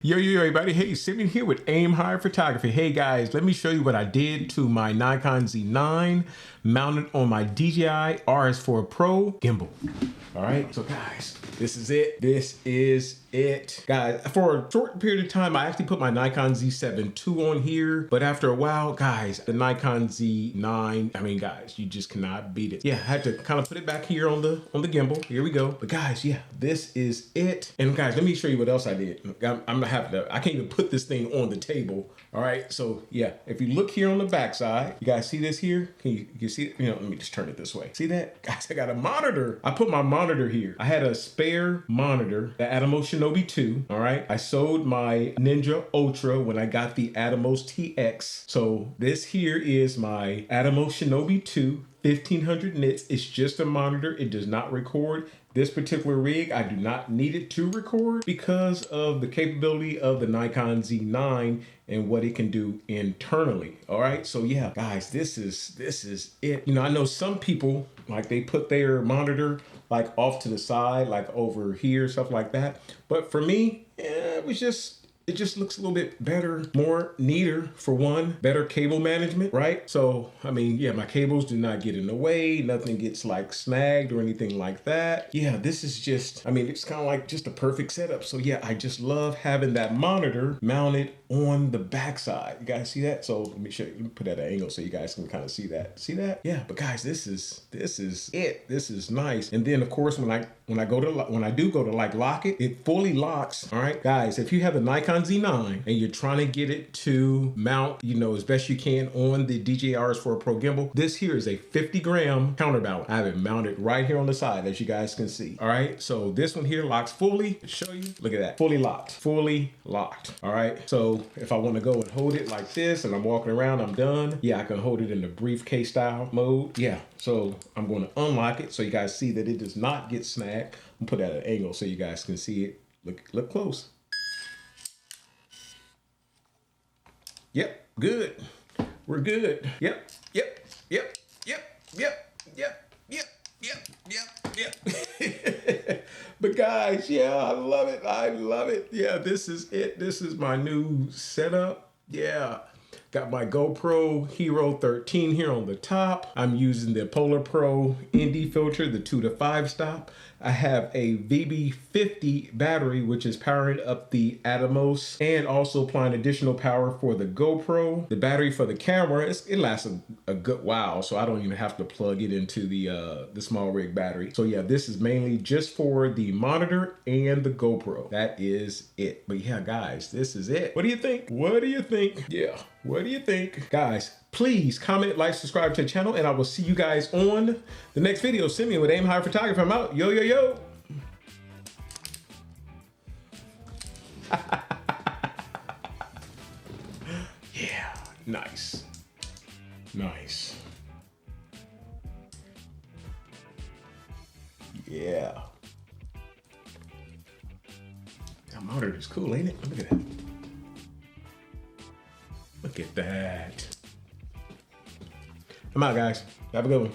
Yo, everybody. Hey, Simeon here with Aim High Photography. Hey, guys, let me show you what I did to my Nikon Z9 mounted on my DJI RS4 Pro gimbal. All right, so guys, this is it. This is it. Guys, for a short period of time, I actually put my Nikon Z7 II on here, but after a while, guys, the Nikon Z9, I mean, guys, you just cannot beat it. Yeah, I had to kind of put it back here on the gimbal. Here we go. But guys, yeah, this is it. And guys, let me show you what else I did. I'm gonna have to, I can't even put this thing on the table. All right, so yeah, if you look here on the back side, you guys see this here? Can you see it? You know, let me just turn it this way. See that? Guys, I got a monitor. I put my monitor here. I had a spare monitor, the Atomos Shinobi 2, all right? I sold my Ninja Ultra when I got the Atomos TX. So this here is my Atomos Shinobi 2, 1500 nits. It's just a monitor. It does not record. This particular rig, I do not need it to record because of the capability of the Nikon Z9 and what it can do internally. All right, so yeah, guys, this is it. You know, I know some people, like, they put their monitor like off to the side, like over here, stuff like that. But for me, yeah, it just looks a little bit better, more neater for one, better cable management, right? So, I mean, yeah, my cables do not get in the way. Nothing gets like snagged or anything like that. Yeah, this is just, I mean, it's kind of like just a perfect setup. So yeah, I just love having that monitor mounted on the backside. You guys see that? So let me show you, let me put that at an angle so you guys can kind of see that. See that? Yeah, but guys, this is it. This is nice. And then of course, when I do go to like lock it, it fully locks. All right, guys, if you have a Nikon Z9 and you're trying to get it to mount, you know, as best you can on the DJI RS4 Pro gimbal, this here is a 50-gram counterbalance. I have it mounted right here on the side, as you guys can see. All right, so this one here locks fully. To show you, look at that, fully locked, fully locked. All right, so if I want to go and hold it like this and I'm walking around, I'm done. Yeah, I can hold it in the briefcase style mode. Yeah, so I'm going to unlock it so you guys see that it does not get snagged. I'm gonna put that at an angle so you guys can see it. Look close. Yep, good. We're good. Yep. But guys, yeah, I love it. I love it. Yeah, this is it. This is my new setup. Yeah. Got my GoPro Hero 13 here on the top. I'm using the Polar Pro ND filter, the 2 to 5 stop. I have a VB50 battery, which is powering up the Atomos and also applying additional power for the GoPro. The battery for the camera, it lasts a good while, so I don't even have to plug it into the smallrig battery. So yeah, this is mainly just for the monitor and the GoPro. That is it. But yeah, guys, this is it. What do you think? What do you think? Yeah. What do you think? Guys, please comment, like, subscribe to the channel, and I will see you guys on the next video. Simeon with Aim High Photography. I'm out. Yo. Yeah, nice. Yeah. That monitor is cool, ain't it? Look at that. Look at that. I'm out, guys. Have a good one.